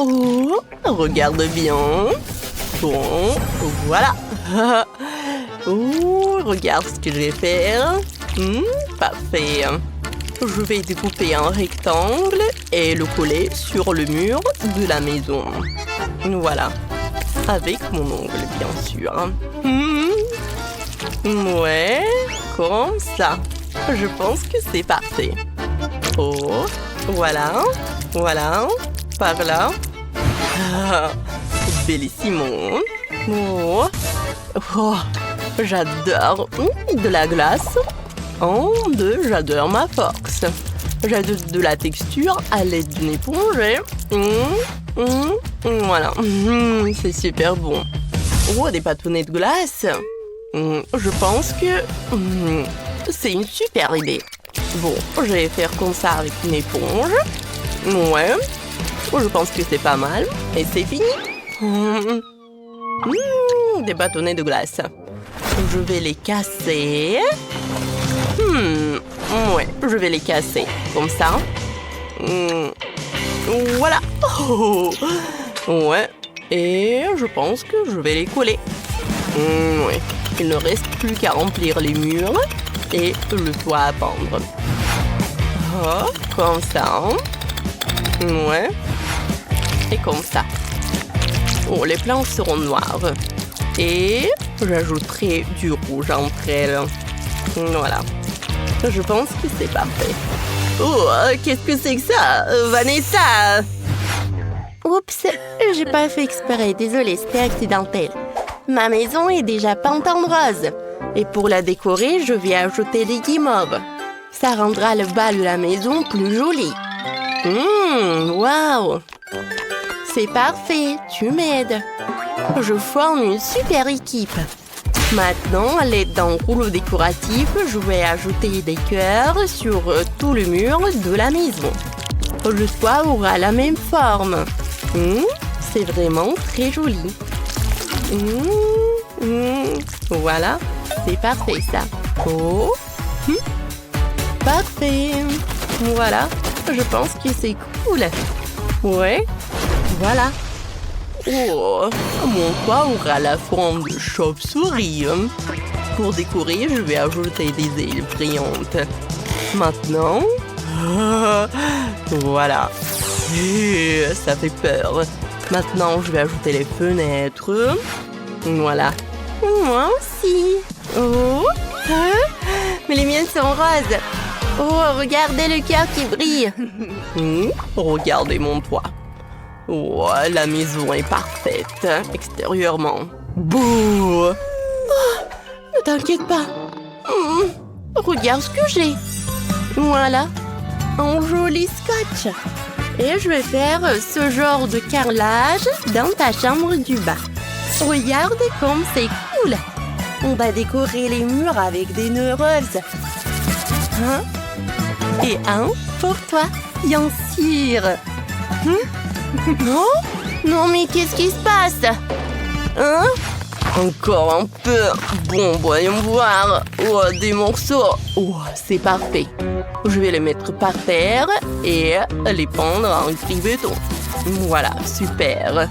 Oh, regarde bien. Bon, voilà. Oh, regarde ce que je vais faire. Parfait. Je vais découper un rectangle et le coller sur le mur de la maison. Voilà. Avec mon ongle, bien sûr. Ouais, comme ça. Je pense que c'est parfait. Oh, voilà. Voilà. Par là. Ah, bellissimo. Oh, oh, j'adore de la glace. Oh, j'adore ma force. J'adore de la texture à l'aide d'une éponge. Voilà, c'est super bon. Oh, des bâtonnets de glace. Je pense que c'est une super idée. Bon, je vais faire comme ça avec une éponge. Ouais, je pense que c'est pas mal. Et c'est fini. Des bâtonnets de glace. Je vais les casser. Ouais, je vais les casser. Comme ça. Voilà. Oh. Ouais. Et je pense que je vais les coller. Ouais. Il ne reste plus qu'à remplir les murs et le toit à pendre. Oh, comme ça. Ouais. Et comme ça. Oh, les planches seront noires. Et j'ajouterai du rouge entre elles. Voilà. Je pense que c'est parfait. Oh, qu'est-ce que c'est que ça, Vanessa? Oups, j'ai pas fait exprès, désolée, c'était accidentel. Ma maison est déjà peinte en rose. Et pour la décorer, je vais ajouter des guimauves. Ça rendra le bas de la maison plus joli. Waouh! C'est parfait, tu m'aides. Je forme une super équipe. Maintenant, à l'aide d'un rouleau décoratif, je vais ajouter des cœurs sur tout le mur de la maison. Le toit aura la même forme. C'est vraiment très joli. Voilà, c'est parfait ça. Oh, parfait. Voilà, je pense que c'est cool. Ouais, voilà. Oh, mon toit aura la forme de chauve-souris. Pour décorer, je vais ajouter des ailes brillantes. Maintenant, voilà. Ça fait peur. Maintenant, je vais ajouter les fenêtres. Voilà. Moi aussi. Oh, mais les miennes sont roses. Oh, regardez le cœur qui brille. Regardez mon toit. Oh, la maison est parfaite, extérieurement. Bouh! Oh, ne t'inquiète pas. Regarde ce que j'ai. Voilà, un joli scotch. Et je vais faire ce genre de carrelage dans ta chambre du bas. Regarde comme c'est cool. On va décorer les murs avec des nœuds roses. Et un pour toi, bien sûr. Oh, non, mais qu'est-ce qui se passe? Encore un peu. Bon, voyons voir. Oh, des morceaux. Oh, c'est parfait. Je vais les mettre par terre et les pendre en gris béton. Voilà, super.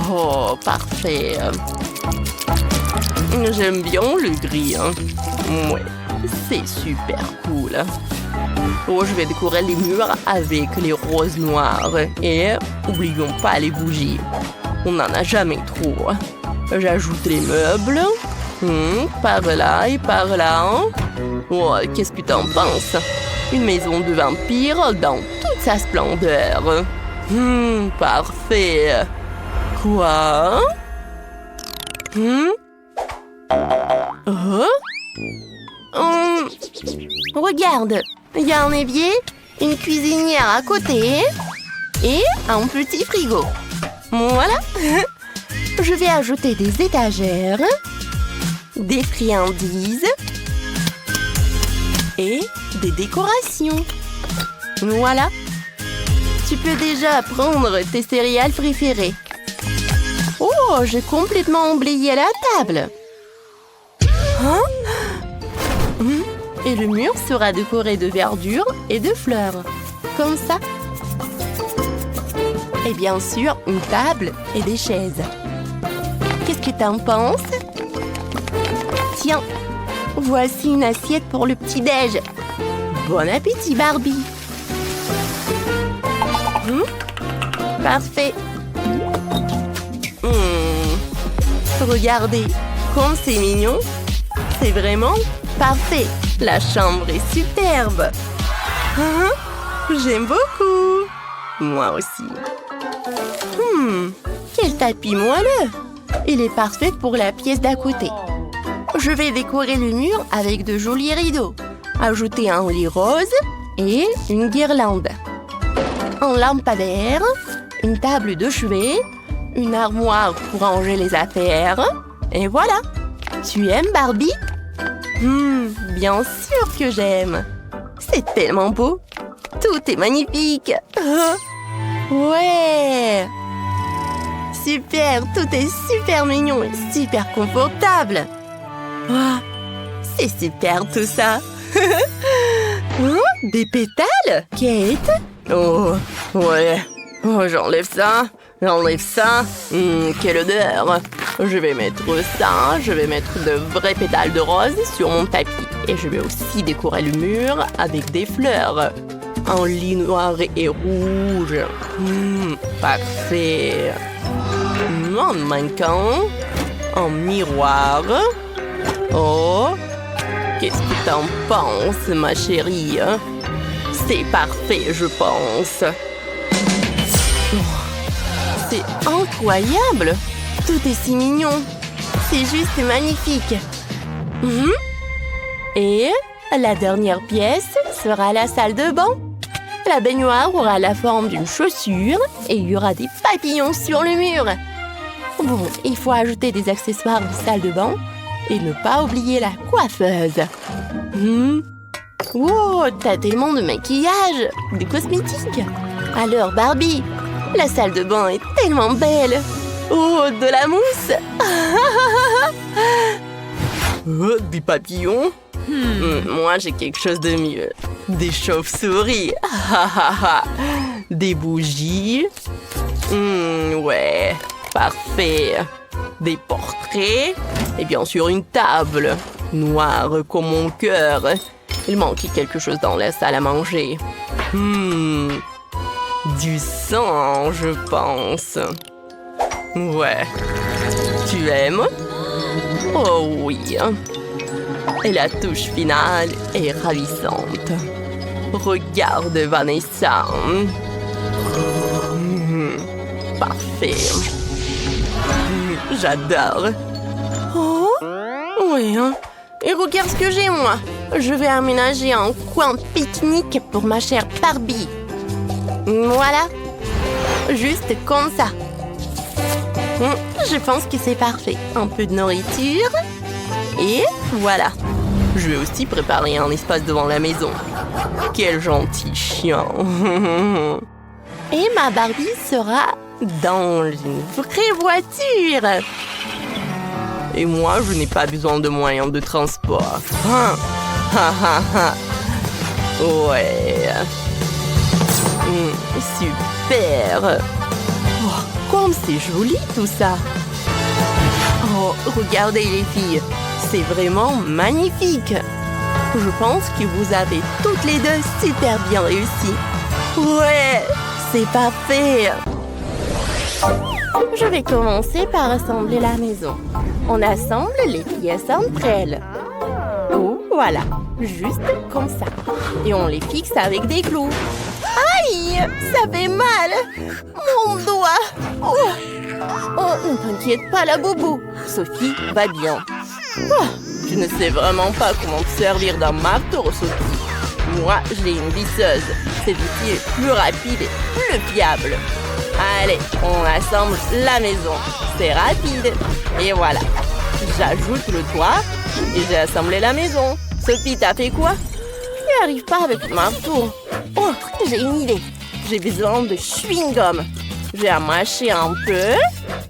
Oh, parfait. J'aime bien le gris. Ouais, c'est super cool. Oh, je vais décorer les murs avec les roses noires. Et n'oublions pas les bougies. On n'en a jamais trop. J'ajoute les meubles. Par là et par là. Oh, qu'est-ce que t'en penses? Une maison de vampire dans toute sa splendeur. Parfait. Quoi? Regarde, il y a un évier, une cuisinière à côté et un petit frigo. Voilà. Je vais ajouter des étagères, des friandises et des décorations. Voilà. Tu peux déjà prendre tes céréales préférées. Oh, j'ai complètement oublié la table. Et le mur sera décoré de verdure et de fleurs. Comme ça. Et bien sûr, une table et des chaises. Qu'est-ce que t'en penses? Tiens, voici une assiette pour le petit-déj. Bon appétit, Barbie. Parfait. Regardez, comme c'est mignon. C'est vraiment parfait. La chambre est superbe. J'aime beaucoup. Moi aussi. Quel tapis moelleux. Il est parfait pour la pièce d'à côté. Je vais décorer le mur avec de jolis rideaux. Ajouter un lit rose et une guirlande. Un lampadaire, une table de chevet, une armoire pour ranger les affaires. Et voilà. Tu aimes, Barbie? Bien sûr que j'aime. C'est tellement beau. Tout est magnifique. Ouais. Super, tout est super mignon et super confortable. C'est super tout ça. Des pétales, Kate? Oh, ouais. Oh, j'enlève ça. Quelle odeur. Je vais mettre ça. Je vais mettre de vrais pétales de rose sur mon tapis. Et je vais aussi décorer le mur avec des fleurs. Un lit noir et rouge. Parfait. Un mannequin. Un miroir. Oh, qu'est-ce que t'en penses, ma chérie? C'est parfait, je pense. C'est incroyable. Tout est si mignon. C'est juste magnifique. Et la dernière pièce sera la salle de bain. La baignoire aura la forme d'une chaussure et il y aura des papillons sur le mur. Bon, il faut ajouter des accessoires de salle de bain et ne pas oublier la coiffeuse. Wow, t'as tellement de maquillage, de cosmétiques. Alors Barbie, la salle de bain est tellement belle. Oh, de la mousse. Des papillons? Moi, j'ai quelque chose de mieux. Des chauves-souris. Des bougies. Ouais, parfait. Des portraits. Et bien sûr, une table. Noire comme mon cœur. Il manquait quelque chose dans la salle à manger. Du sang, je pense. Ouais. Tu aimes? Oh oui. Et la touche finale est ravissante. Regarde, Vanessa. Parfait. J'adore. Oh, oui, hein. Et regarde ce que j'ai, moi. Je vais aménager un coin pique-nique pour ma chère Barbie. Voilà. Juste comme ça. Je pense que c'est parfait. Un peu de nourriture. Et voilà. Je vais aussi préparer un espace devant la maison. Quel gentil chien. Et ma Barbie sera dans une vraie voiture. Et moi, je n'ai pas besoin de moyens de transport. Ouais. Super. Oh, comme c'est joli tout ça. Oh, regardez les filles. C'est vraiment magnifique. Je pense que vous avez toutes les deux super bien réussi. Ouais, c'est parfait. Je vais commencer par assembler la maison. On assemble les pièces entre elles. Oh, voilà. Juste comme ça. Et on les fixe avec des clous. Aïe, ça fait mal. Mon doigt. Oh, ne t'inquiète pas, la boubou. Sophie va bien. Je ne sais vraiment pas comment te servir d'un marteau, Sophie. Moi, j'ai une visseuse. Cette outil est plus rapide et plus fiable. Allez, on assemble la maison. C'est rapide. Et voilà. J'ajoute le toit et j'ai assemblé la maison. Sophie, t'as fait quoi? Je n'y arrive pas avec le marteau. Oh, j'ai une idée. J'ai besoin de chewing-gum. J'ai à mâcher un peu.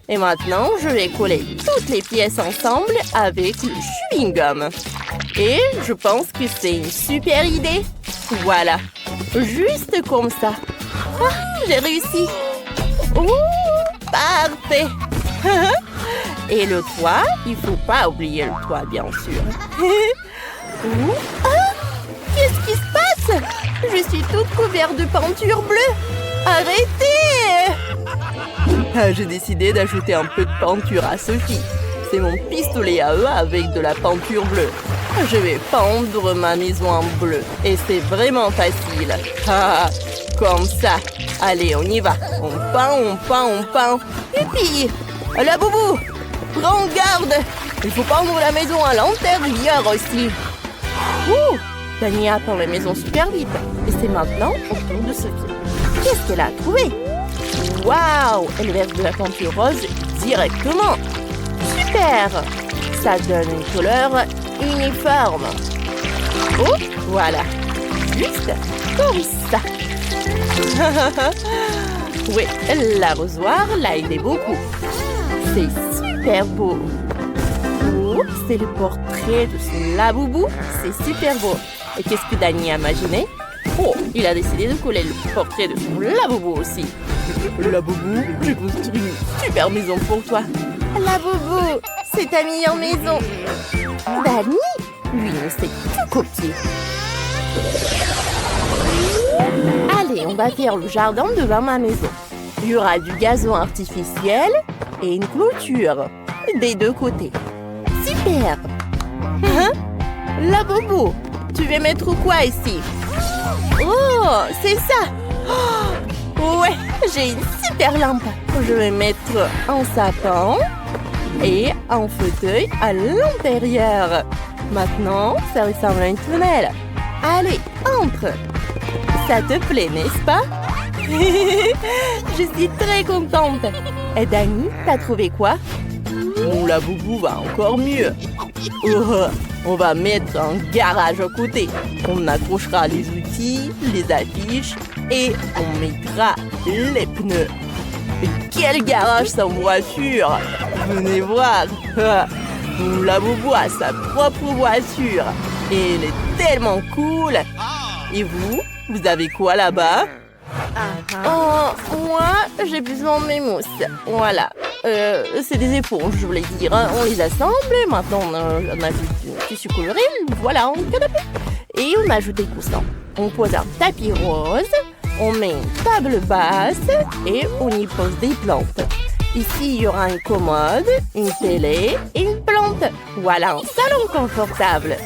Et maintenant, je vais coller toutes les pièces ensemble avec le chewing-gum. Et je pense que c'est une super idée. Voilà. Juste comme ça. Ah, j'ai réussi. Oh, parfait. Et le toit, il faut pas oublier le toit, bien sûr. Qu'est-ce qui se passe? Je suis toute couverte de peinture bleue. Arrêtez! J'ai décidé d'ajouter un peu de peinture à Sophie. C'est mon pistolet à eux avec de la peinture bleue. Je vais peindre ma maison en bleu. Et c'est vraiment facile. Comme ça. Allez, on y va. On peint. Youpi! La boubou! Prends garde! Il faut peindre la maison à l'intérieur aussi. Ouh! Dani a peint la maison super vite. Et c'est maintenant au tour de Sophie. Qu'est-ce qu'elle a trouvé? Waouh! Elle verse de la peinture rose directement. Super! Ça donne une couleur uniforme. Oh, voilà. Juste comme ça. Oui, l'arrosoir l'a aidé beaucoup. C'est super beau. Oh, c'est le portrait de son Laboubou. C'est super beau. Et qu'est-ce que Dani a imaginé? Oh, il a décidé de coller le portrait de son Laboubou aussi. Laboubou, j'ai construit une super maison pour toi. Laboubou, c'est ta meilleure maison. Dani, lui, on sait tout copier. Allez, on va faire le jardin devant ma maison. Il y aura du gazon artificiel et une clôture des deux côtés. Super! Laboubou, tu veux mettre quoi ici? Oh, c'est ça! Oh, ouais, j'ai une super lampe. Je vais mettre un sapin et un fauteuil à l'intérieur. Maintenant, ça ressemble à une tunnel. Allez, entre! Ça te plaît, n'est-ce pas? Je suis très contente. Et Dani, t'as trouvé quoi? Mon Laboubou va encore mieux. On va mettre un garage à côté. On accrochera les outils, les affiches et on mettra les pneus. Et quel garage sans voiture! Venez voir. Mon Laboubou a sa propre voiture. Et elle est tellement cool. Et vous avez quoi là-bas? Oh, moi, j'ai besoin de mes mousses. Voilà. C'est des éponges, je voulais dire. On les assemble. Maintenant, on ajoute du tissu coloré. Voilà, un canapé. Et on ajoute des coussins. On pose un tapis rose. On met une table basse. Et on y pose des plantes. Ici, il y aura une commode, une télé et une plante. Voilà un salon confortable.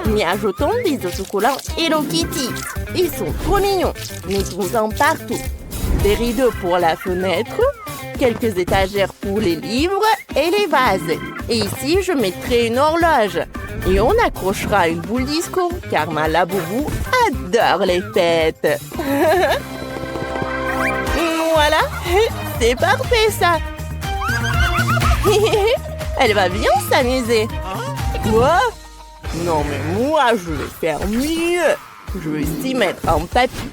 Mais ajoutons des autocollants Hello Kitty. Ils sont trop mignons. Mettons-en partout. Des rideaux pour la fenêtre, quelques étagères pour les livres et les vases. Et ici, je mettrai une horloge. Et on accrochera une boule disco, car ma Laboubou adore les fêtes. Voilà, c'est parfait ça. Elle va bien s'amuser. Quoi? Non, mais moi, je vais faire mieux. Je vais y mettre un tapis.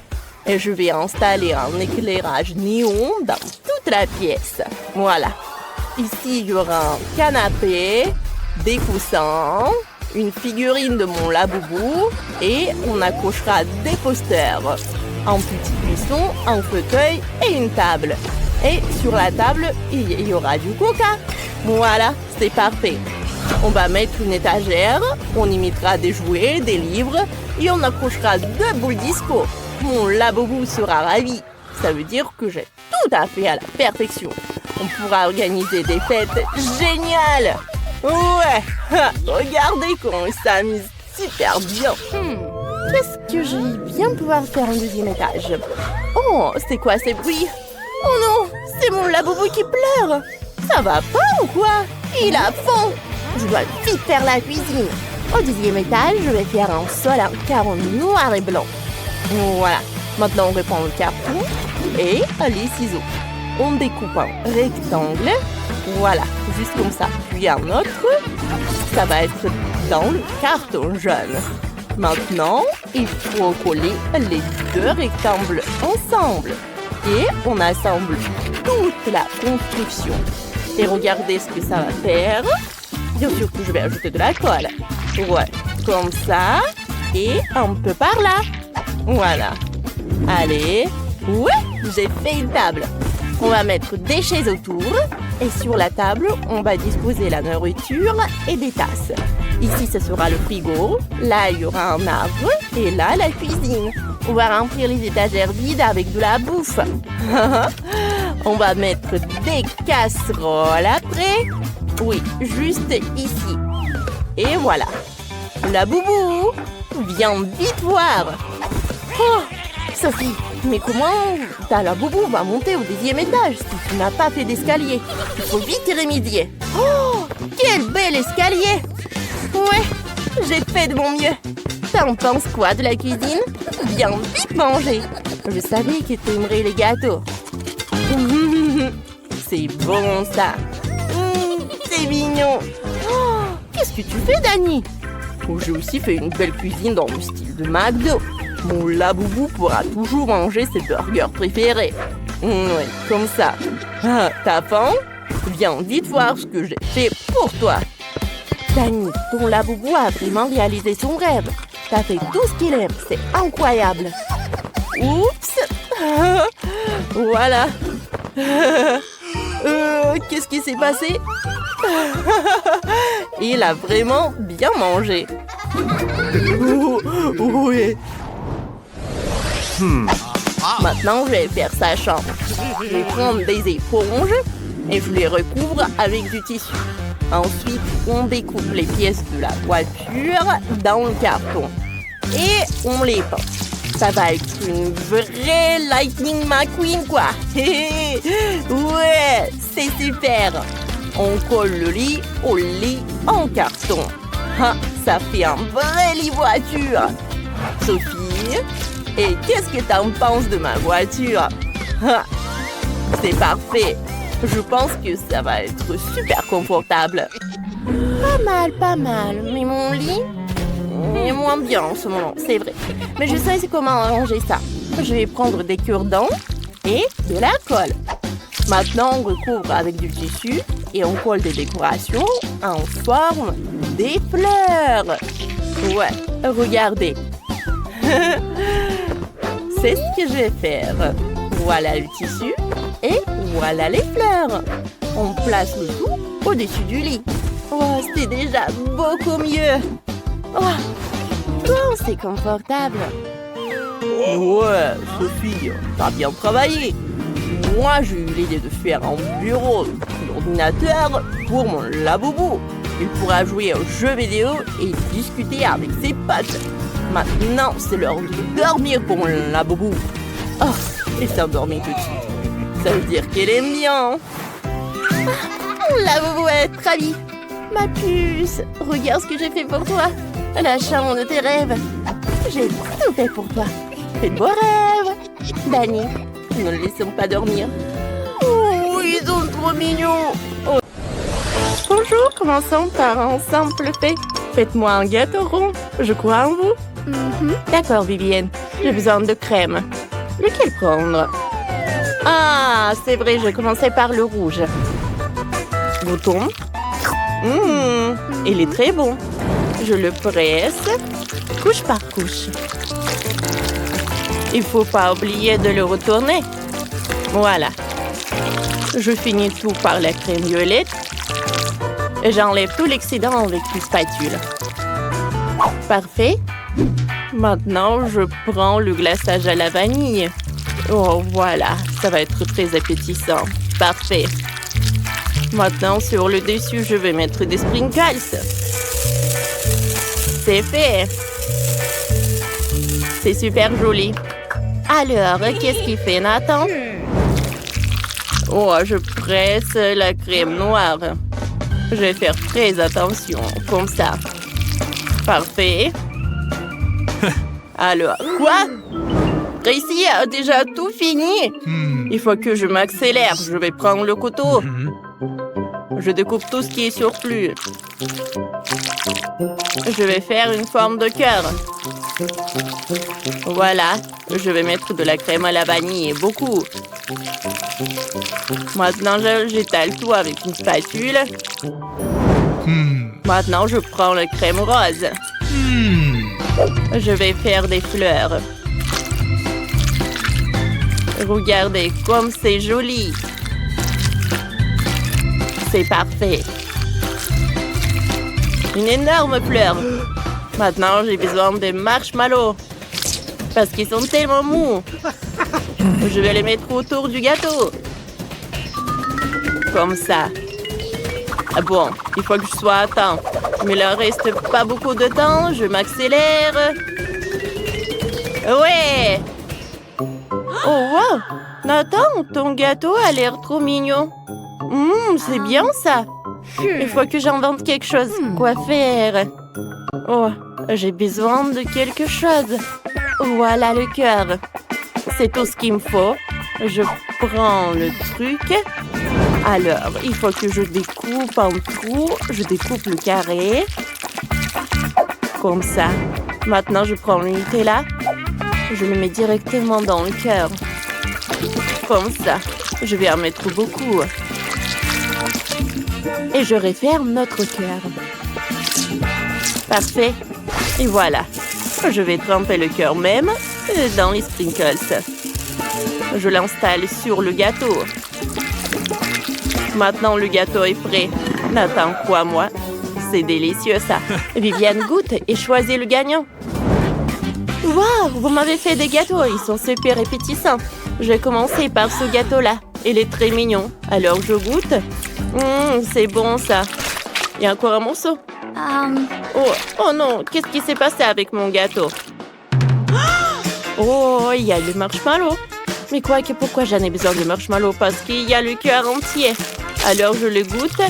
Et je vais installer un éclairage néon dans toute la pièce. Voilà. Ici, il y aura un canapé, des coussins, une figurine de mon Laboubou et on accrochera des posters. Un petit buisson, un fauteuil et une table. Et sur la table, il y aura du coca. Voilà, c'est parfait. On va mettre une étagère, on y mettra des jouets, des livres et on accrochera 2 boules disco. Mon Laboubou sera ravi. Ça veut dire que j'ai tout à fait à la perfection. On pourra organiser des fêtes géniales. Ouais, regardez comment on s'amuse super bien. Qu'est-ce que je vais bien pouvoir faire un deuxième étage? Oh, c'est quoi ces bruits? Oh non, c'est mon Laboubou qui pleure. Ça va pas ou quoi? Il a faim. Je dois vite faire la cuisine. Au deuxième étage, je vais faire un sol en carreau noir et blanc. Voilà. Maintenant, on reprend le carton et les ciseaux. On découpe un rectangle. Voilà, juste comme ça. Puis un autre. Ça va être dans le carton jaune. Maintenant, il faut coller les 2 rectangles ensemble. Et on assemble toute la construction. Et regardez ce que ça va faire. Bien sûr que je vais ajouter de la colle. Ouais, comme ça. Et un peu par là. Voilà. Allez. Ouais, j'ai fait une table. On va mettre des chaises autour. Et sur la table, on va disposer la nourriture et des tasses. Ici, ce sera le frigo. Là, il y aura un arbre. Et là, la cuisine. On va remplir les étagères vides avec de la bouffe. On va mettre des casseroles après. Oui, juste ici. Et voilà. La boubou, viens vite voir. Oh, Sophie, mais comment la boubou va monter au 10e étage si tu n'as pas fait d'escalier? Il faut vite y remédier. Oh, quel bel escalier! Ouais, j'ai fait de mon mieux. T'en penses quoi de la cuisine? Viens vite manger. Je savais que tu aimerais les gâteaux. C'est bon ça. C'est mignon. Oh, qu'est-ce que tu fais, Dani? Oh, j'ai aussi fait une belle cuisine dans le style de McDo. Mon laboubou pourra toujours manger ses burgers préférés. Oui, comme ça. Ah, t'as faim? Viens vite voir ce que j'ai fait pour toi. Dani, ton laboubou a vraiment réalisé son rêve. T'as fait tout ce qu'il aime. C'est incroyable. Oups. Voilà. Qu'est-ce qui s'est passé? Il a vraiment bien mangé. Oui. Maintenant, je vais faire sa chambre. Je vais prendre des éponges et je les recouvre avec du tissu. Ensuite, on découpe les pièces de la voiture dans le carton. Et on les peint. Ça va être une vraie Lightning McQueen, quoi. Ouais, c'est super. On colle le lit au lit en carton. Ah, ça fait un vrai lit voiture. Sophie, et qu'est-ce que t'en penses de ma voiture? Ah, c'est parfait. Je pense que ça va être super confortable. Pas mal. Mais mon lit est moins bien en ce moment, c'est vrai. Mais je sais comment arranger ça. Je vais prendre des cure-dents et de la colle. Maintenant, on recouvre avec du tissu et on colle des décorations en forme des fleurs. Ouais, regardez. C'est ce que je vais faire. Voilà le tissu et voilà les fleurs. On place le tout au-dessus du lit. Oh, c'est déjà beaucoup mieux. Oh, c'est confortable. Ouais, Sophie, t'as bien travaillé. Moi, j'ai eu l'idée de faire un bureau d'ordinateur pour mon laboubou. Il pourra jouer aux jeux vidéo et discuter avec ses potes. Maintenant, c'est l'heure de dormir pour mon laboubou. Oh, il s'est endormi tout de suite. Ça veut dire qu'elle aime bien. Mon laboubou est très ravie. Ma puce, regarde ce que j'ai fait pour toi. La chambre de tes rêves. J'ai tout fait pour toi. Fais de beaux rêves. Dani, ne le laissons pas dormir. Oh, ils sont trop mignons. Oh. Bonjour, commençons par un simple fait. Faites-moi un gâteau rond. Je crois en vous. D'accord, Vivienne. J'ai besoin de crème. Lequel prendre? Ah, c'est vrai, je commençais par le rouge. Bouton. Il est très bon. Je le presse, couche par couche. Il ne faut pas oublier de le retourner. Voilà. Je finis tout par la crème violette. Et j'enlève tout l'excédent avec une spatule. Parfait. Maintenant, je prends le glaçage à la vanille. Oh, voilà. Ça va être très appétissant. Parfait. Maintenant, sur le dessus, je vais mettre des sprinkles. C'est fait. C'est super joli. Alors, qu'est-ce qu'il fait, Nathan? Oh, je presse la crème noire. Je vais faire très attention, comme ça. Parfait. Alors, quoi? Tracy a déjà tout fini. Il faut que je m'accélère. Je vais prendre le couteau. Je découpe tout ce qui est surplus. Je vais faire une forme de cœur. Voilà. Je vais mettre de la crème à la vanille, beaucoup. Maintenant, j'étale tout avec une spatule. Maintenant, je prends la crème rose. Je vais faire des fleurs. Regardez comme c'est joli. C'est parfait. Une énorme fleur. Maintenant, j'ai besoin de marshmallows. Parce qu'ils sont tellement mous. Je vais les mettre autour du gâteau. Comme ça. Ah bon, il faut que je sois à temps. Mais il ne reste pas beaucoup de temps. Je m'accélère. Ouais! Oh, wow! Nathan, ton gâteau a l'air trop mignon. C'est bien ça. Il faut que j'invente quelque chose. Quoi faire? Oh, j'ai besoin de quelque chose. Voilà le cœur. C'est tout ce qu'il me faut. Je prends le truc. Alors, il faut que je découpe en trous. Je découpe le carré. Comme ça. Maintenant, je prends le Nutella. Je le mets directement dans le cœur. Comme ça. Je vais en mettre beaucoup. Et je referme notre cœur. Parfait. Et voilà. Je vais tremper le cœur même dans les sprinkles. Je l'installe sur le gâteau. Maintenant, le gâteau est prêt. Nathan, crois-moi, c'est délicieux ça. Viviane goûte et choisit le gagnant. Waouh, vous m'avez fait des gâteaux. Ils sont super appétissants. Je vais commencer par ce gâteau-là. Il est très mignon. Alors, je goûte. C'est bon ça. Il y a encore un morceau. Oh non, qu'est-ce qui s'est passé avec mon gâteau? Oh, il y a le marshmallow. Mais pourquoi j'en ai besoin de marshmallow? Parce qu'il y a le cœur entier. Alors je le goûte.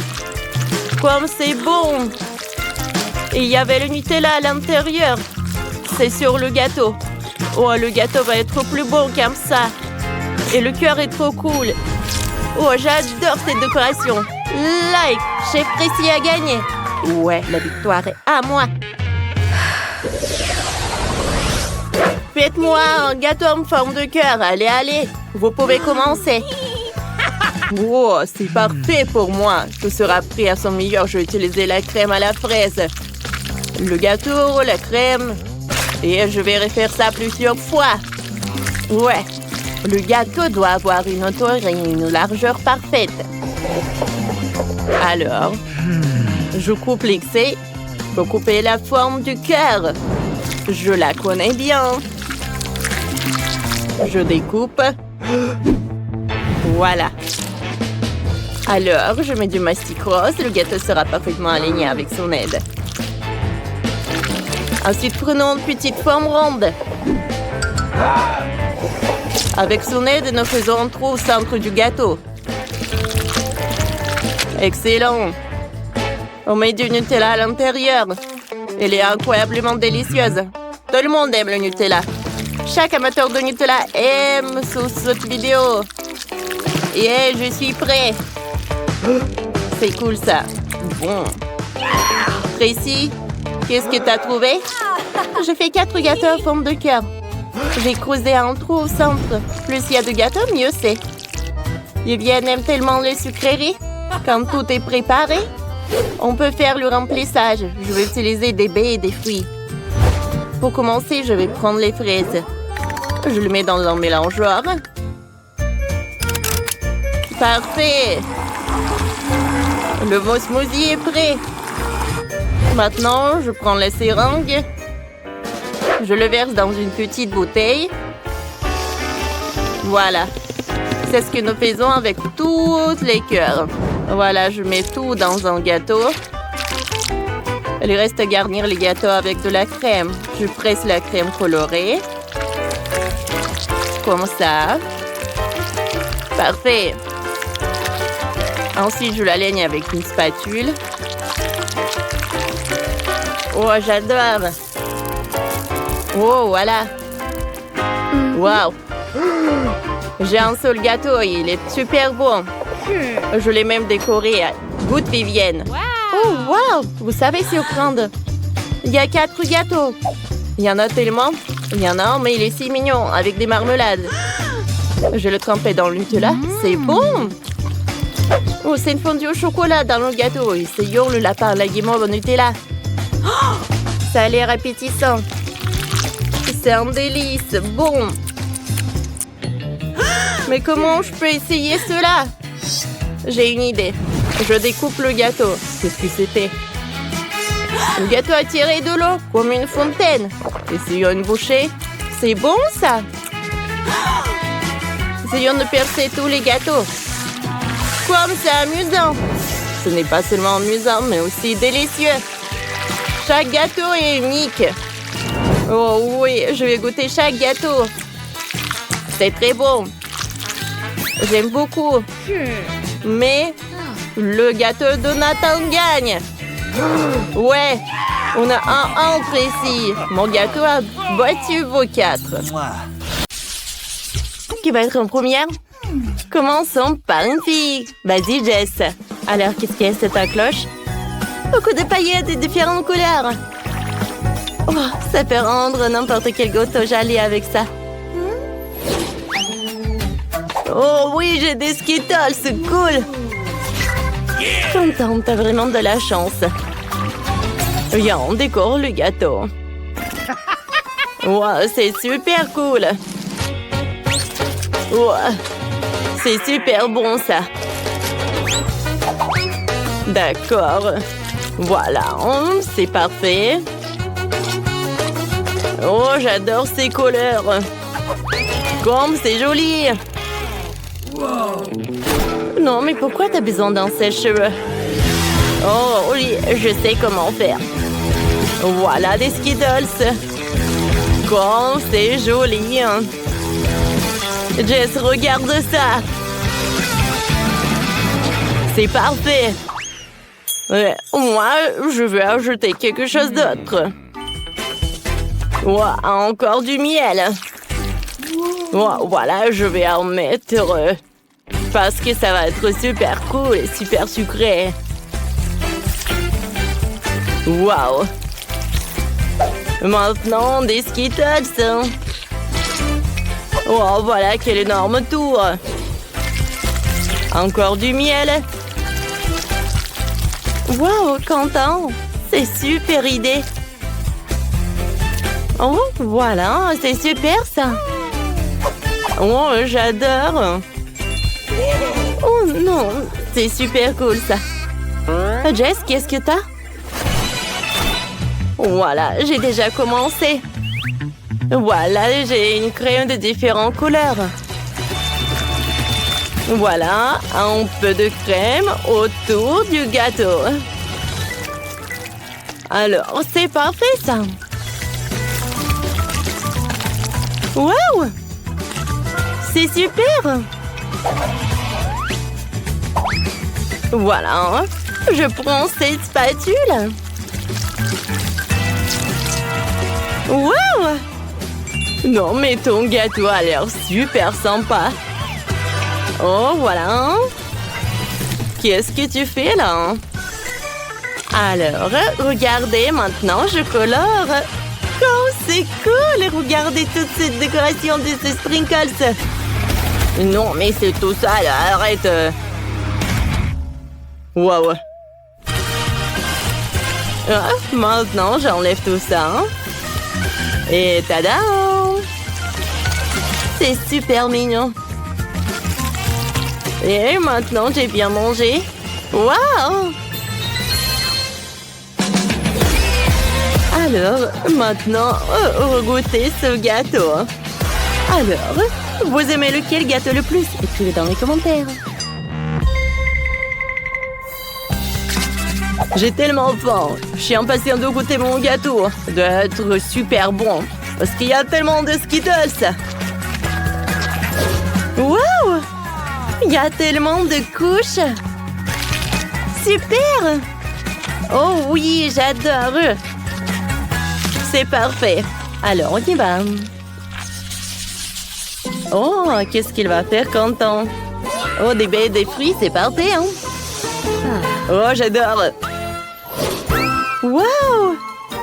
Comme c'est bon! Et il y avait le Nutella à l'intérieur. C'est sur le gâteau. Oh, le gâteau va être plus bon comme ça. Et le cœur est trop cool. Oh, j'adore cette décoration. Like, Chef Précis a gagné. Ouais, la victoire est à moi. Faites-moi un gâteau en forme de cœur. Allez, allez. Vous pouvez commencer. Oh, c'est parfait pour moi. Tout sera prêt à son meilleur. Je vais utiliser la crème à la fraise. Le gâteau, la crème. Et je vais refaire ça plusieurs fois. Ouais. Le gâteau doit avoir une hauteur et une largeur parfaite. Alors, je coupe l'excès pour couper la forme du cœur. Je la connais bien. Je découpe. Voilà. Alors, je mets du mastic rose. Le gâteau sera parfaitement aligné avec son aide. Ensuite, prenons une petite forme ronde. Avec son aide, nous faisons un trou au centre du gâteau. Excellent. On met du Nutella à l'intérieur. Elle est incroyablement délicieuse. Tout le monde aime le Nutella. Chaque amateur de Nutella aime cette vidéo. Et je suis prêt. C'est cool ça. Bon. Précis, qu'est-ce que tu as trouvé? J'ai fait 4 gâteaux en forme de cœur. J'ai creusé un trou au centre. Plus il y a de gâteaux, mieux c'est. Viviane aime tellement les sucreries. Quand tout est préparé, on peut faire le remplissage. Je vais utiliser des baies et des fruits. Pour commencer, je vais prendre les fraises. Je le mets dans un mélangeoir. Parfait! Le smoothie est prêt. Maintenant, je prends la seringue. Je le verse dans une petite bouteille. Voilà. C'est ce que nous faisons avec tous les cœurs. Voilà, je mets tout dans un gâteau. Il reste à garnir les gâteaux avec de la crème. Je presse la crème colorée. Comme ça. Parfait. Ensuite, je la laigne avec une spatule. Oh, j'adore. Oh, voilà. Wow. J'ai un seul gâteau et il est super bon. Je l'ai même décoré. Goûte Vivienne. Oh, wow. Vous savez surprendre. Il y a 4 gâteaux. Il y en a tellement. Il y en a un, mais il est si mignon, avec des marmelades. Je le trempais dans le Nutella. C'est bon. Oh, c'est une fondue au chocolat dans le gâteau. Essayons le lapin à la guimauve au Nutella. Oh, ça a l'air appétissant. C'est un délice. Bon. Mais comment je peux essayer cela? J'ai une idée. Je découpe le gâteau. Qu'est-ce que c'était? Le gâteau a tiré de l'eau, comme une fontaine. Essayons une bouchée. C'est bon, ça? Essayons de percer tous les gâteaux. Comme c'est amusant. Ce n'est pas seulement amusant, mais aussi délicieux. Chaque gâteau est unique. Oh oui, je vais goûter chaque gâteau. C'est très bon. J'aime beaucoup. Mais le gâteau de Nathan gagne. Ouais, on a un entre ici. Mon gâteau a battu vos 4. Qui va être en première? Commençons par une fille. Vas-y, Jess. Alors, qu'est-ce qu'il y a cette cloche? Beaucoup de paillettes de différentes couleurs. Oh, ça peut rendre n'importe quel gâteau joli avec ça. Oh oui, j'ai des Skittles, c'est cool. Contente, t'as vraiment de la chance. Viens, on décore le gâteau. Wow, c'est super cool. Wow, c'est super bon, ça. D'accord. Voilà, c'est parfait. Oh, j'adore ces couleurs. Comme c'est joli. Non, mais pourquoi t'as besoin d'un sèche-cheveux? Oh oui, je sais comment faire. Voilà des Skittles. Comme c'est joli. Jess, regarde ça. C'est parfait. Ouais, moi, je vais ajouter quelque chose d'autre. Wow, encore du miel. Wow, voilà, je vais en mettre parce que ça va être super cool et super sucré. Wow. Maintenant, des Skittles. Oh, voilà, quel énorme tour. Encore du miel. Wow, Quentin, c'est super idée. Oh, voilà, c'est super ça. Oh, j'adore. Oh non, c'est super cool ça. Jess, qu'est-ce que t'as? Voilà, j'ai déjà commencé. Voilà, j'ai une crème de différentes couleurs. Voilà, un peu de crème autour du gâteau. Alors, c'est parfait ça. Wow! C'est super! Voilà, je prends cette spatule. Wow! Non, mais ton gâteau a l'air super sympa. Oh, voilà. Qu'est-ce que tu fais là? Alors, regardez, maintenant je colore. Oh, c'est cool! Regardez toute cette décoration de ces sprinkles. Non, mais c'est tout ça, là. Arrête. Wow. Ah, maintenant, j'enlève tout ça. Et tada! C'est super mignon. Et maintenant, j'ai bien mangé. Wow! Alors, maintenant, goûtez ce gâteau. Alors, vous aimez lequel gâteau le plus? Écrivez dans les commentaires. J'ai tellement faim. Je suis impatient de goûter mon gâteau. Ça doit être super bon. Parce qu'il y a tellement de Skittles. Wow! Il y a tellement de couches. Super! Oh oui, j'adore. C'est parfait. Alors, on y va. Oh, qu'est-ce qu'il va faire, Quentin? Oh, des baies et des fruits, c'est parfait, hein? Oh, j'adore. Wow!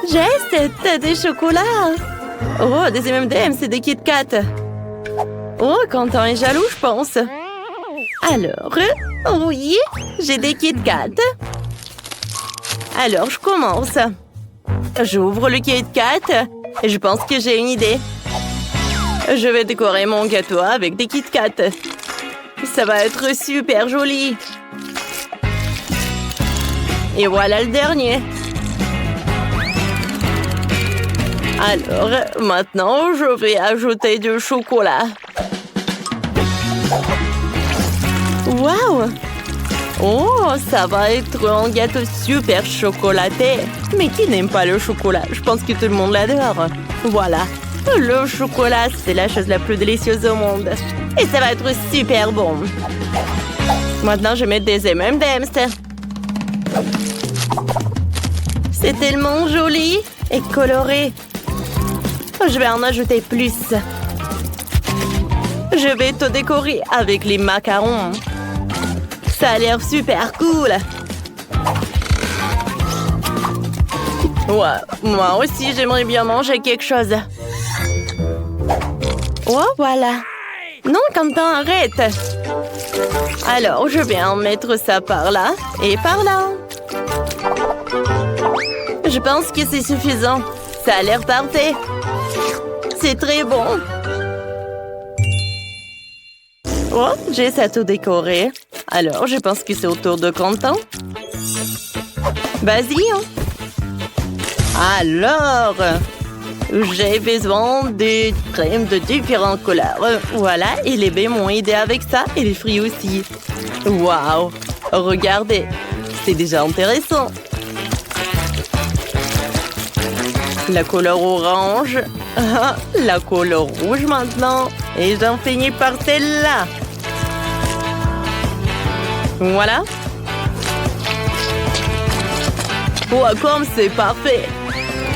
Jess, t'as des chocolats. Oh, des M&M, c'est des Kit Kat. Oh, Quentin est jaloux, je pense. Alors, oui, j'ai des Kit Kat. Alors, je commence. J'ouvre le Kit Kat et je pense que j'ai une idée. Je vais décorer mon gâteau avec des Kit Kat. Ça va être super joli. Et voilà le dernier. Alors, maintenant, je vais ajouter du chocolat. Waouh! Oh, ça va être un gâteau super chocolaté. Mais qui n'aime pas le chocolat? Je pense que tout le monde l'adore. Voilà. Le chocolat, c'est la chose la plus délicieuse au monde. Et ça va être super bon. Maintenant, je mets des M&M's. C'est tellement joli et coloré. Je vais en ajouter plus. Je vais tout décorer avec les macarons. Ça a l'air super cool. Ouais, moi aussi, j'aimerais bien manger quelque chose. Oh, voilà. Non, Quentin, arrête. Alors, je vais en mettre ça par là et par là. Je pense que c'est suffisant. Ça a l'air parfait. C'est très bon. Oh, j'ai ça tout décoré. Alors, je pense que c'est au tour de Quentin. Vas-y, hein. Alors, j'ai besoin de crèmes de différentes couleurs. Voilà, et les baies m'ont aidé avec ça, et les fruits aussi. Waouh! Regardez, c'est déjà intéressant. La couleur orange, la couleur rouge maintenant, et j'en finis par celle-là. Voilà. Oh, comme c'est parfait.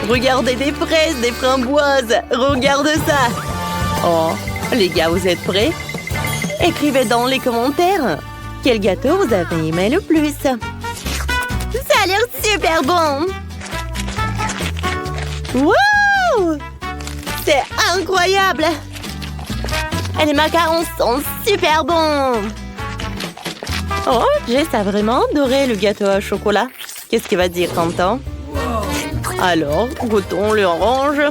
Regardez des fraises, des framboises. Regarde ça. Oh, les gars, vous êtes prêts? Écrivez dans les commentaires quel gâteau vous avez aimé le plus. Ça a l'air super bon. Wow! C'est incroyable. Et les macarons sont super bons. Oh, Jess a vraiment adoré le gâteau au chocolat. Qu'est-ce qu'il va dire, Quentin? Alors, goûtons l'orange.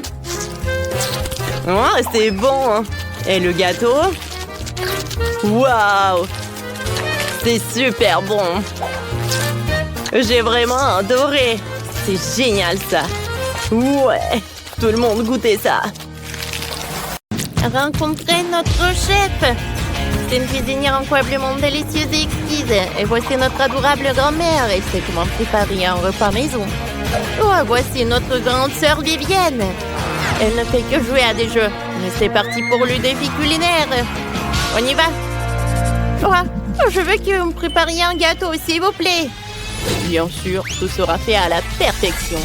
Oh, c'est bon. Et le gâteau? Waouh! C'est super bon. J'ai vraiment adoré. C'est génial, ça. Ouais, tout le monde goûtait ça. Rencontrez notre chef. C'est une cuisinière incroyablement délicieuse et exquise. Et voici notre adorable grand-mère. Elle sait comment préparer un repas maison. Oh, voici notre grande sœur Vivienne. Elle ne fait que jouer à des jeux. Mais c'est parti pour le défi culinaire. On y va. Oh, je veux que vous me prépariez un gâteau, s'il vous plaît. Bien sûr, tout sera fait à la perfection.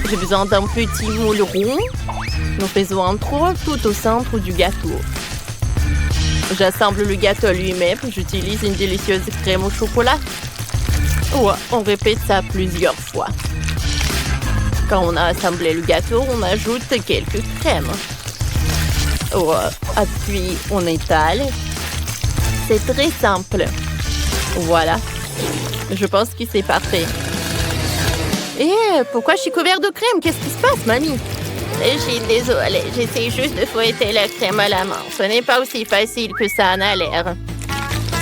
J'ai besoin d'un petit moule rond. Nous faisons un trou tout au centre du gâteau. J'assemble le gâteau lui-même. J'utilise une délicieuse crème au chocolat. Ouais, on répète ça plusieurs fois. Quand on a assemblé le gâteau, on ajoute quelques crèmes. Ouais, puis on étale. C'est très simple. Voilà. Je pense que c'est parfait. Et pourquoi je suis couverte de crème? Qu'est-ce qui se passe, mamie? Je suis désolée, j'essaie juste de fouetter la crème à la main. Ce n'est pas aussi facile que ça en a l'air.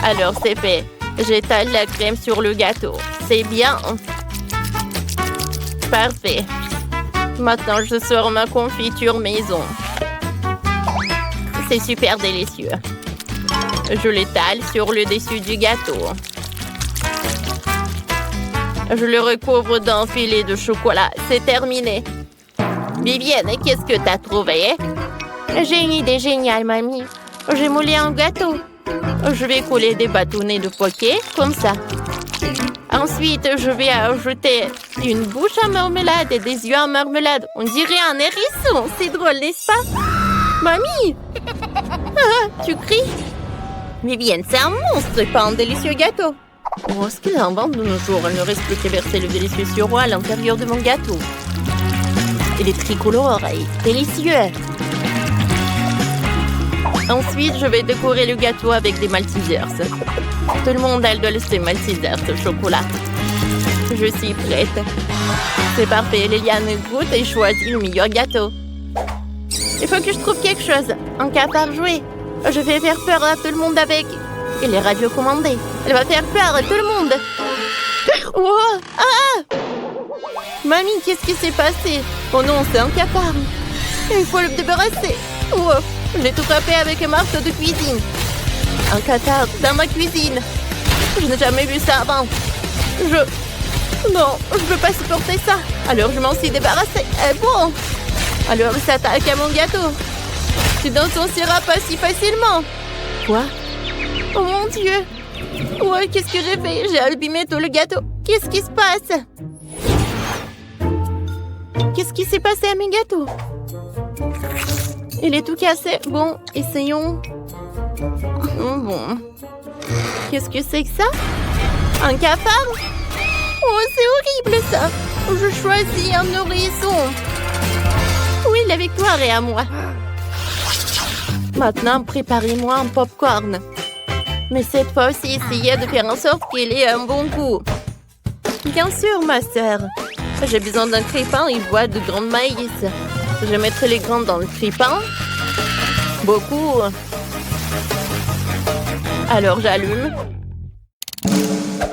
Alors, c'est fait. J'étale la crème sur le gâteau. C'est bien. Parfait. Maintenant, je sors ma confiture maison. C'est super délicieux. Je l'étale sur le dessus du gâteau. Je le recouvre d'un filet de chocolat. C'est terminé. Vivienne, qu'est-ce que t'as trouvé? J'ai une idée géniale, mamie. J'ai moulé un gâteau. Je vais coller des bâtonnets de poké, comme ça. Ensuite, je vais ajouter une bouche en marmelade et des yeux en marmelade. On dirait un hérisson. C'est drôle, n'est-ce pas? Mamie! Ah, tu cries? Vivienne, c'est un monstre, pas un délicieux gâteau. Oh, ce qu'il invente de nos jours. Il ne reste plus qu'à verser le délicieux sirop à l'intérieur de mon gâteau. Il est tricolore et délicieux. Ensuite, je vais décorer le gâteau avec des Maltesers. Tout le monde adore ces Maltesers au chocolat. Je suis prête. C'est parfait. Liliane goûte et choisit le meilleur gâteau. Il faut que je trouve quelque chose. Un cafard jouet. Je vais faire peur à tout le monde avec Elle est radiocommandée. Elle va faire peur à tout le monde. Oh, ah! Mamie, qu'est-ce qui s'est passé? Oh non, c'est un cafard. Il faut le débarrasser. Oh, je l'ai tout frappé avec un marteau de cuisine. Un cafard dans ma cuisine. Je n'ai jamais vu ça avant. Non, je ne peux pas supporter ça. Alors je m'en suis débarrassée. Bon. Alors il s'attaque à mon gâteau. Tu n'en sortiras pas si facilement. Quoi? Oh mon Dieu. Ouais, qu'est-ce que j'ai fait? J'ai abîmé tout le gâteau. Qu'est-ce qui se passe? Qu'est-ce qui s'est passé à mes gâteaux? Il est tout cassé. Bon, essayons. Bon. Qu'est-ce que c'est que ça? Un cafard? Oh, c'est horrible ça. Je choisis un nourrisson. Oui, la victoire est à moi. Maintenant, préparez-moi un popcorn. Mais cette fois aussi, essayez de faire en sorte qu'il ait un bon goût. Bien sûr, ma sœur. J'ai besoin d'un crépin et bois de grains de maïs. Je mettrai les grains dans le crépin. Beaucoup. Alors, j'allume.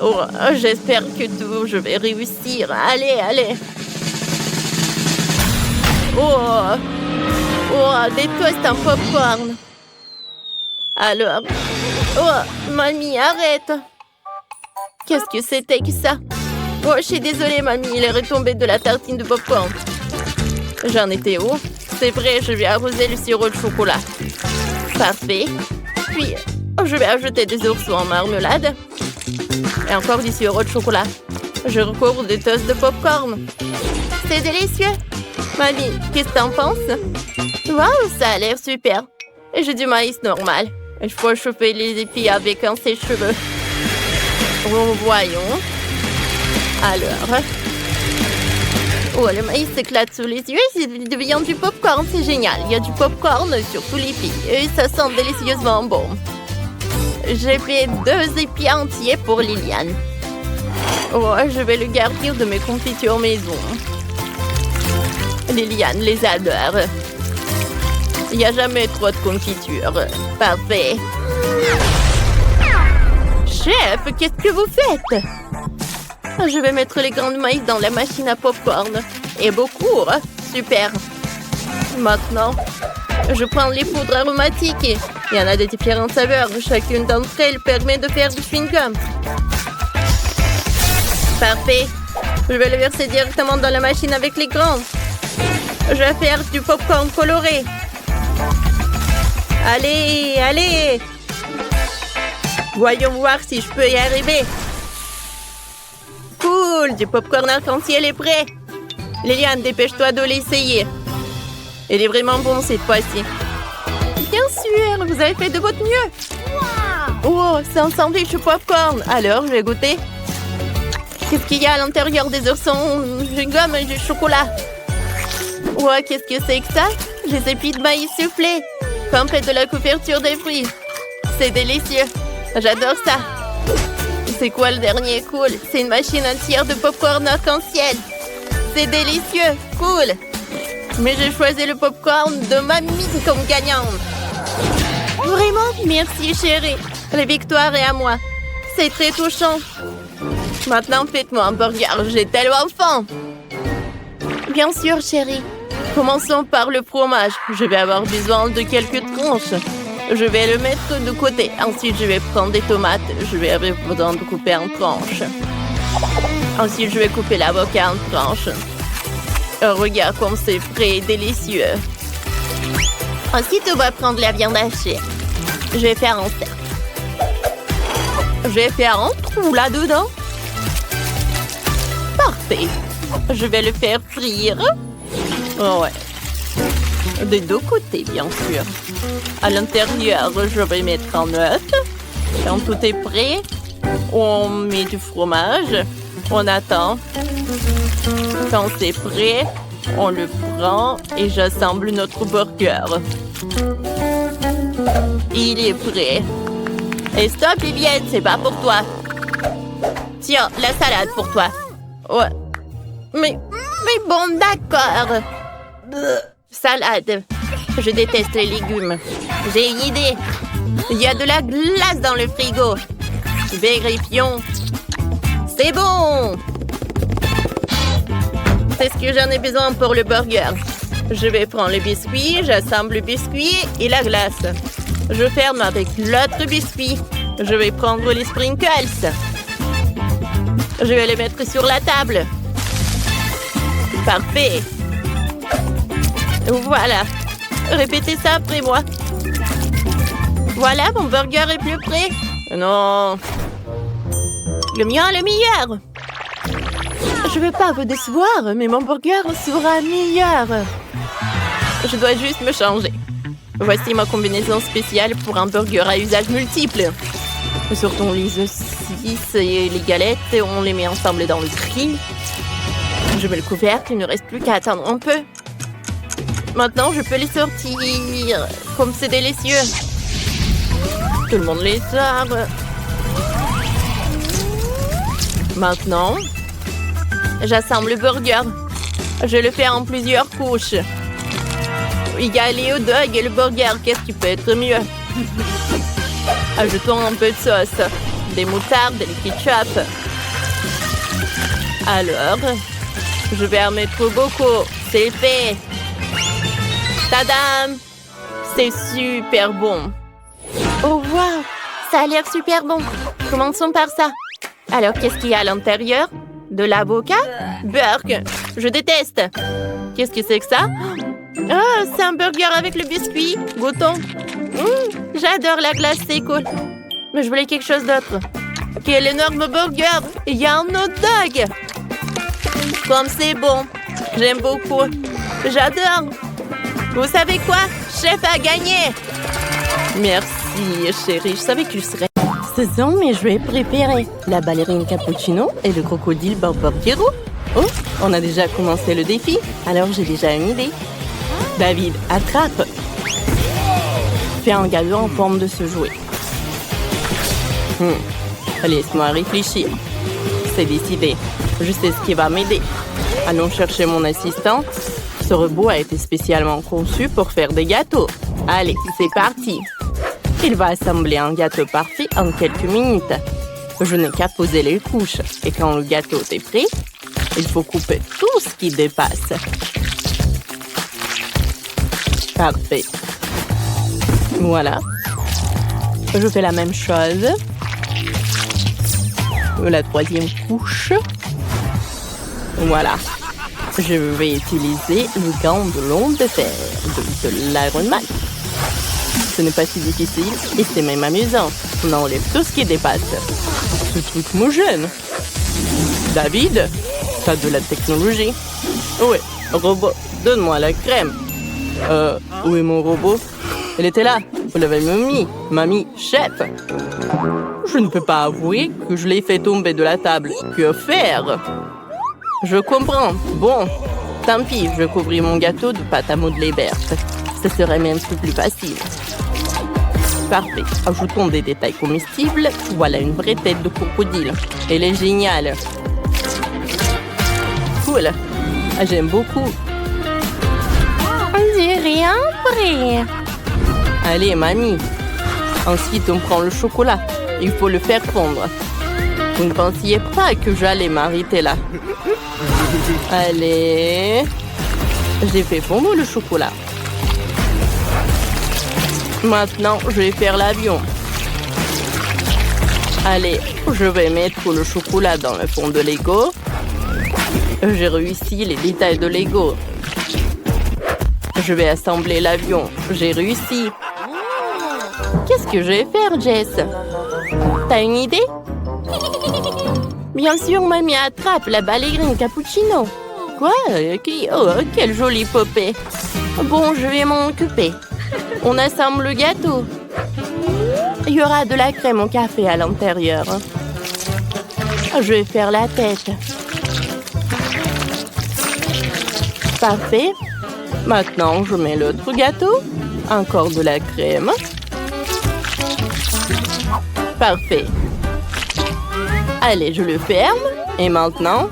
Oh, j'espère que je vais réussir. Allez, allez. Oh, des toasts en popcorn. Alors, oh, mamie, arrête. Qu'est-ce que c'était que ça? Oh, je suis désolée, mamie, il est retombé de la tartine de popcorn. J'en étais où? C'est vrai, je vais arroser le sirop de chocolat. Parfait. Puis, je vais ajouter des oursons en marmelade. Et encore du sirop de chocolat. Je recouvre des toasts de popcorn. C'est délicieux. Mamie, qu'est-ce que t'en penses? Waouh, ça a l'air super. Et j'ai du maïs normal. Il faut chauffer les épis avec un sèche-cheveux. Voyons. Alors. Oh, le maïs s'éclate sous les yeux et il devient du popcorn. C'est génial. Il y a du popcorn sur tous les épis. Et ça sent délicieusement bon. J'ai fait 2 épis entiers pour Liliane. Oh, je vais le garnir de mes confitures maison. Liliane les adore. Il n'y a jamais trop de confiture. Parfait. Chef, qu'est-ce que vous faites? Je vais mettre les grains de maïs dans la machine à popcorn. Et beaucoup, super. Maintenant, je prends les poudres aromatiques. Il y en a de différentes saveurs. Chacune d'entre elles permet de faire du chewing-gum. Parfait. Je vais le verser directement dans la machine avec les grains. Je vais faire du popcorn coloré. Allez, allez. Voyons voir si je peux y arriver. Cool, du popcorn arc-en-ciel est prêt. Liliane, dépêche-toi de l'essayer. Il est vraiment bon cette fois-ci. Bien sûr, vous avez fait de votre mieux. Oh, c'est un sandwich au popcorn. Alors, je vais goûter. Qu'est-ce qu'il y a à l'intérieur des oursons? Du gomme et du chocolat. Ouais, qu'est-ce que c'est que ça? Des épis de maïs soufflés. Trempés de la couverture des fruits. C'est délicieux. J'adore ça. C'est quoi le dernier cool? C'est une machine entière de popcorn arc-en-ciel. C'est délicieux. Cool. Mais j'ai choisi le popcorn de mamie comme gagnante. Vraiment? Merci, chérie. La victoire est à moi. C'est très touchant. Maintenant, faites-moi un burger. J'ai tellement faim. Bien sûr, chérie. Commençons par le fromage. Je vais avoir besoin de quelques tranches. Je vais le mettre de côté. Ensuite, je vais prendre des tomates. Je vais avoir besoin de couper en tranches. Ensuite, je vais couper l'avocat en tranches. Regarde comme c'est frais et délicieux. Ensuite, on va prendre la viande hachée. Je vais faire un cercle. Je vais faire un trou là-dedans. Parfait. Je vais le faire frire. Oh ouais. Des 2 côtés, bien sûr. À l'intérieur, je vais mettre un œuf. Quand tout est prêt, on met du fromage. On attend. Quand c'est prêt, on le prend et j'assemble notre burger. Il est prêt. Et stop, Vivienne, c'est pas pour toi. Tiens, la salade pour toi. Ouais. Mais bon, d'accord. Salade. Je déteste les légumes. J'ai une idée. Il y a de la glace dans le frigo. Vérifions. C'est bon! C'est ce que j'en ai besoin pour le burger. Je vais prendre le biscuit, j'assemble le biscuit et la glace. Je ferme avec l'autre biscuit. Je vais prendre les sprinkles. Je vais les mettre sur la table. Parfait. Voilà. Répétez ça après moi. Voilà, mon burger est plus prêt. Non. Le mien est le meilleur. Je ne veux pas vous décevoir, mais mon burger sera meilleur. Je dois juste me changer. Voici ma combinaison spéciale pour un burger à usage multiple. Surtout les saucisses et les galettes, on les met ensemble dans le grill. Je mets le couvercle, il ne reste plus qu'à attendre un peu. Maintenant, je peux les sortir. Comme c'est délicieux. Tout le monde les sort. Maintenant, j'assemble le burger. Je le fais en plusieurs couches. Il y a les hot dogs et le burger. Qu'est-ce qui peut être mieux? Ajoutons un peu de sauce, des moutardes et du ketchup. Alors, je vais en mettre beaucoup. C'est fait. Tadam! C'est super bon. Oh wow! Ça a l'air super bon. Commençons par ça. Alors, qu'est-ce qu'il y a à l'intérieur? De l'avocat? Burk! Je déteste. Qu'est-ce que c'est que ça? Oh, c'est un burger avec le biscuit. Goûtons. J'adore la glace, c'est cool. Mais je voulais quelque chose d'autre. Quel énorme burger! Il y a un hot dog! Comme c'est bon. J'aime beaucoup. J'adore. Vous savez quoi? Chef a gagné! Merci, chérie. Je savais que je serais... Ce sont mes jouets préférés. La ballerine cappuccino et le crocodile Barbardiero. Oh, on a déjà commencé le défi. Alors j'ai déjà une idée. David, attrape. Fais un gâteau en forme de ce jouet. Laisse-moi réfléchir. C'est décidé. Je sais ce qui va m'aider. Allons chercher mon assistante. Ce robot a été spécialement conçu pour faire des gâteaux. Allez, c'est parti. Il va assembler un gâteau parfait en quelques minutes. Je n'ai qu'à poser les couches. Et quand le gâteau est prêt, il faut couper tout ce qui dépasse. Parfait. Voilà. Je fais la même chose. La troisième couche. Voilà. Je vais utiliser le gant de l'onde de fer de l'Iron Man. Ce n'est pas si difficile et c'est même amusant. On enlève tout ce qui dépasse. Ce truc me gêne. David, t'as de la technologie. Ouais, robot, donne-moi la crème. Où est mon robot? Elle était là. Vous l'avez mis. Mamie, chef. Je ne peux pas avouer que je l'ai fait tomber de la table. Que faire? Je comprends. Bon, tant pis, je vais couvrir mon gâteau de pâte à modeler verte. Ce serait même plus facile. Parfait. Ajoutons des détails comestibles. Voilà une vraie tête de crocodile. Elle est géniale. Cool. J'aime beaucoup. On dirait un prêt. Allez, mamie. Ensuite, on prend le chocolat. Il faut le faire fondre. Vous ne pensiez pas que j'allais m'arrêter là. Allez. J'ai fait fondre le chocolat. Maintenant, je vais faire l'avion. Allez, je vais mettre le chocolat dans le fond de Lego. J'ai réussi les détails de Lego. Je vais assembler l'avion. J'ai réussi. Qu'est-ce que je vais faire, Jess? T'as une idée? Bien sûr, mamie attrape la ballerine cappuccino. Quoi? Oh, quelle jolie poupée. Bon, je vais m'en occuper. On assemble le gâteau. Il y aura de la crème au café à l'intérieur. Je vais faire la tête. Parfait. Maintenant, je mets l'autre gâteau. Encore de la crème. Parfait. Allez, je le ferme. Et maintenant,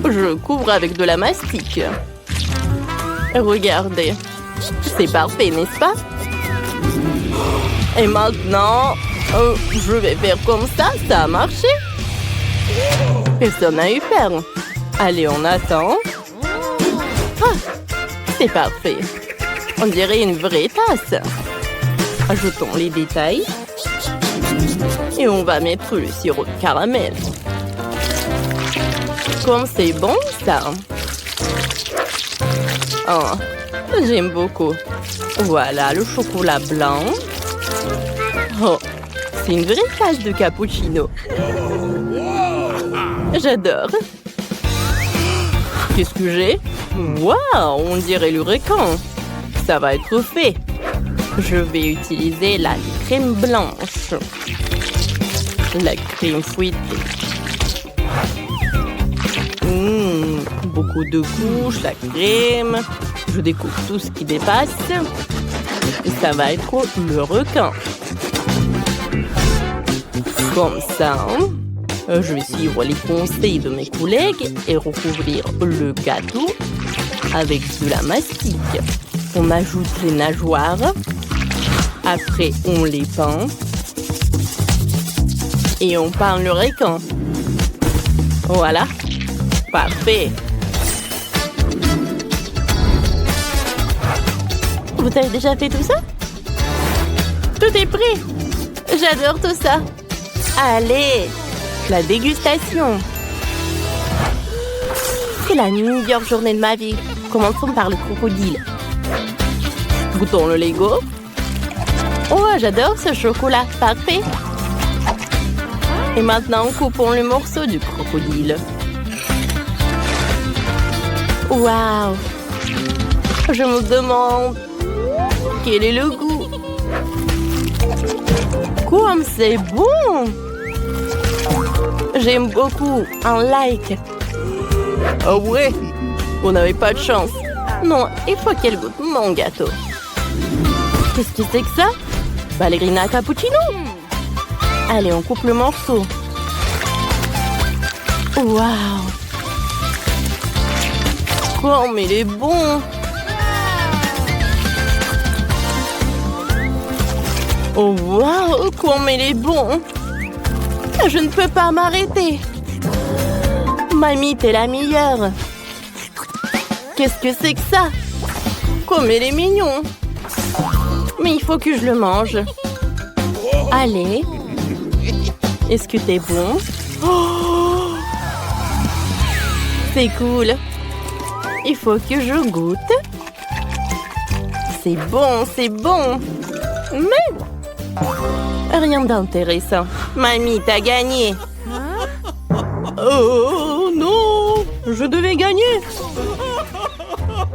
je couvre avec de la mastic. Regardez. C'est parfait, n'est-ce pas? Et maintenant, je vais faire comme ça. Ça a marché. Personne n'a eu peur. Allez, on attend. Ah, c'est parfait. On dirait une vraie tasse. Ajoutons les détails. Et on va mettre le sirop de caramel. Comme c'est bon, ça. Oh, j'aime beaucoup. Voilà, le chocolat blanc. Oh, c'est une vraie tasse de cappuccino. J'adore. Qu'est-ce que j'ai? Waouh, on dirait le requin. Ça va être fait. Je vais utiliser la crème blanche. La crème fouettée. Beaucoup de couches, la crème. Je découpe tout ce qui dépasse. Et ça va être le requin. Comme ça. Je vais suivre les conseils de mes collègues et recouvrir le gâteau avec de la mastic. On ajoute les nageoires. Après, on les peint. Et on peint le requin. Voilà. Parfait. Vous avez déjà fait tout ça? Tout est prêt. J'adore tout ça. Allez, la dégustation. C'est la meilleure journée de ma vie. Commençons par le crocodile. Goûtons le Lego. Oh, j'adore ce chocolat. Parfait. Et maintenant, coupons le morceau du crocodile. Waouh! Je me demande quel est le goût. Comme c'est bon! J'aime beaucoup. Un like. Oh ouais? Vous n'avez pas de chance. Non, il faut qu'elle goûte mon gâteau. Qu'est-ce que c'est que ça? Ballerina cappuccino? Allez, on coupe le morceau. Waouh! Comme il est bon! Oh waouh! Comme il est bon! Je ne peux pas m'arrêter! Mamie, t'es la meilleure! Qu'est-ce que c'est que ça? Comme il est mignon! Mais il faut que je le mange. Allez! Est-ce que t'es bon? Oh, c'est cool! Il faut que je goûte. C'est bon, c'est bon. Mais rien d'intéressant. Mamie, t'as gagné. Oh non, je devais gagner.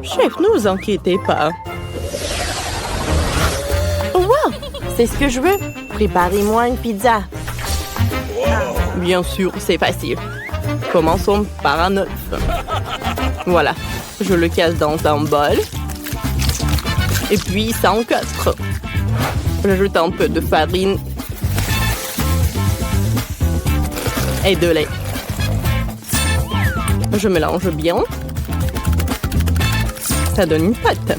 Chef, ne vous inquiétez pas. Wow, c'est ce que je veux. Préparez-moi une pizza. Bien sûr, c'est facile. Commençons par un œuf. Voilà, je le casse dans un bol. Et puis, ça en quatre. J'ajoute un peu de farine. Et de lait. Je mélange bien. Ça donne une pâte.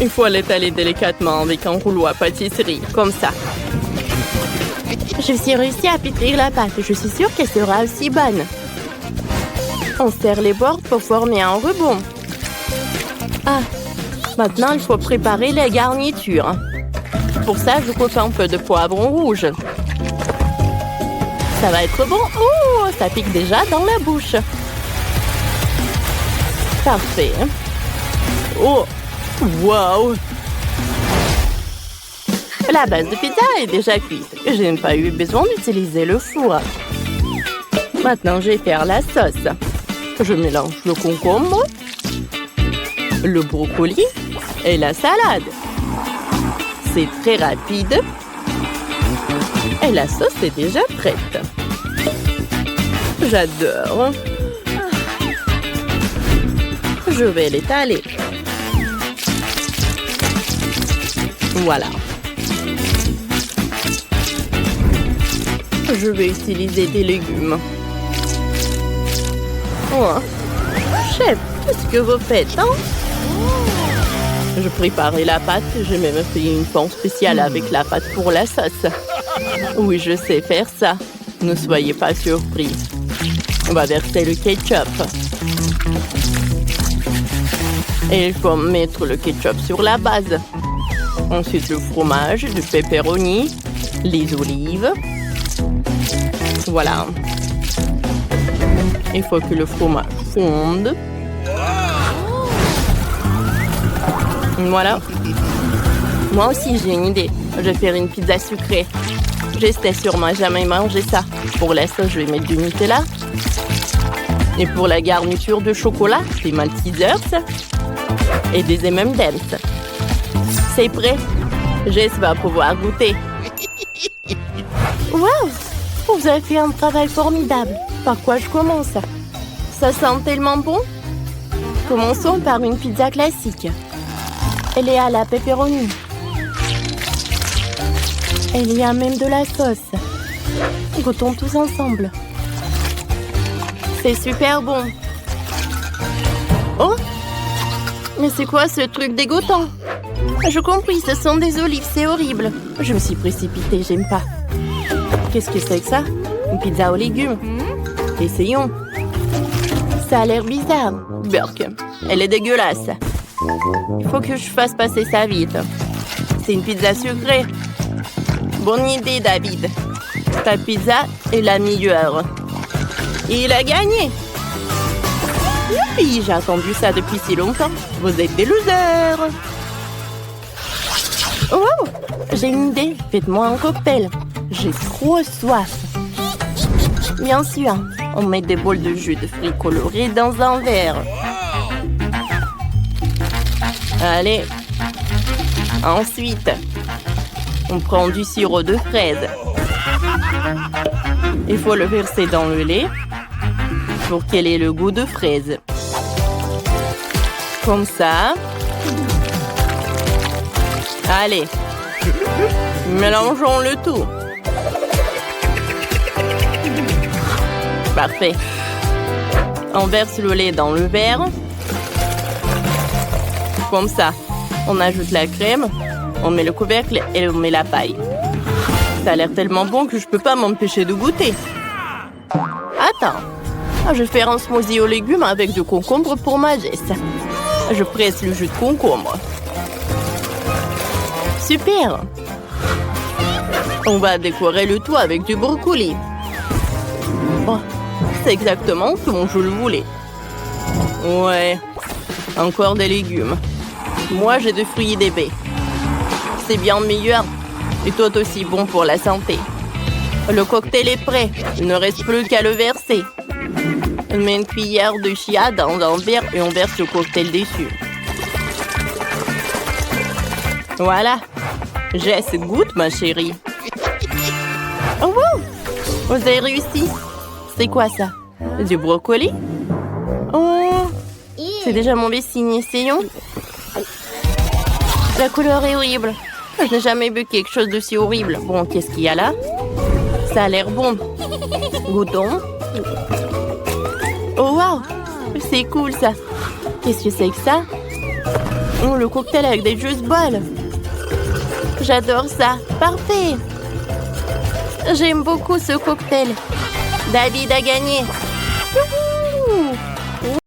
Il faut l'étaler délicatement avec un rouleau à pâtisserie, comme ça. Je suis réussi à pétrir la pâte. Je suis sûre qu'elle sera aussi bonne. On serre les bords pour former un rebond. Ah, maintenant il faut préparer les garnitures. Pour ça, je coupe un peu de poivron rouge. Ça va être bon. Oh, ça pique déjà dans la bouche. Parfait. Oh, waouh! La base de pizza est déjà cuite. Je n'ai pas eu besoin d'utiliser le four. Maintenant, je vais faire la sauce. Je mélange le concombre, le brocoli et la salade. C'est très rapide. Et la sauce est déjà prête. J'adore. Je vais l'étaler. Voilà. Je vais utiliser des légumes. Oh. Chef, qu'est-ce que vous faites, hein? Je préparais la pâte. J'ai même fait une pan spéciale avec la pâte pour la sauce. Oui, je sais faire ça. Ne soyez pas surpris. On va verser le ketchup. Et il faut mettre le ketchup sur la base. Ensuite, le fromage, le pepperoni, les olives. Voilà. Il faut que le fromage fonde. Voilà. Moi aussi, j'ai une idée. Je vais faire une pizza sucrée. J'espère sûrement jamais manger ça. Pour la sauce, je vais mettre du Nutella. Et pour la garniture de chocolat, des Maltesers et des M&M's. C'est prêt. Jess va pouvoir goûter. Waouh! Vous avez fait un travail formidable. Par quoi je commence? Ça sent tellement bon. Commençons par une pizza classique. Elle est à la pepperoni. Il y a même de la sauce. Goûtons tous ensemble. C'est super bon. Oh! Mais c'est quoi ce truc dégoûtant? Je compris, ce sont des olives, c'est horrible. Je me suis précipitée, j'aime pas. Qu'est-ce que c'est que ça? Une pizza aux légumes. Essayons. Ça a l'air bizarre. Burk, elle est dégueulasse. Il faut que je fasse passer ça vite. C'est une pizza sucrée. Bonne idée, David. Ta pizza est la meilleure. Et il a gagné. Youpi, j'ai attendu ça depuis si longtemps. Vous êtes des losers. Oh, j'ai une idée. Faites-moi un cocktail. J'ai trop soif. Bien sûr, on met des bols de jus de fruits colorés dans un verre. Allez. Ensuite, on prend du sirop de fraise. Il faut le verser dans le lait pour qu'il ait le goût de fraise. Comme ça. Allez. Mélangeons le tout. Parfait. On verse le lait dans le verre. Comme ça. On ajoute la crème. On met le couvercle et on met la paille. Ça a l'air tellement bon que je peux pas m'empêcher de goûter. Attends. Je vais faire un smoothie aux légumes avec du concombre pour ma Jess. Je presse le jus de concombre. Super. On va décorer le tout avec du brocoli. Oh, c'est exactement comme je le voulais. Ouais. Encore des légumes. Moi, j'ai des fruits et des baies. C'est bien meilleur. Et tout aussi bon pour la santé. Le cocktail est prêt. Il ne reste plus qu'à le verser. On met une cuillère de chia dans un verre et on verse le cocktail dessus. Voilà. Jess, goûte, ma chérie. Oh, wow! Vous avez réussi. C'est quoi ça? Du brocoli? Oh! C'est déjà mauvais signe. Essayons. La couleur est horrible. Je n'ai jamais vu quelque chose d'aussi horrible. Bon, qu'est-ce qu'il y a là? Ça a l'air bon. Goûtons. Oh, wow! C'est cool, ça. Qu'est-ce que c'est que ça? Oh, le cocktail avec des juice balls. J'adore ça. Parfait. J'aime beaucoup ce cocktail. David a gagné. Youhou!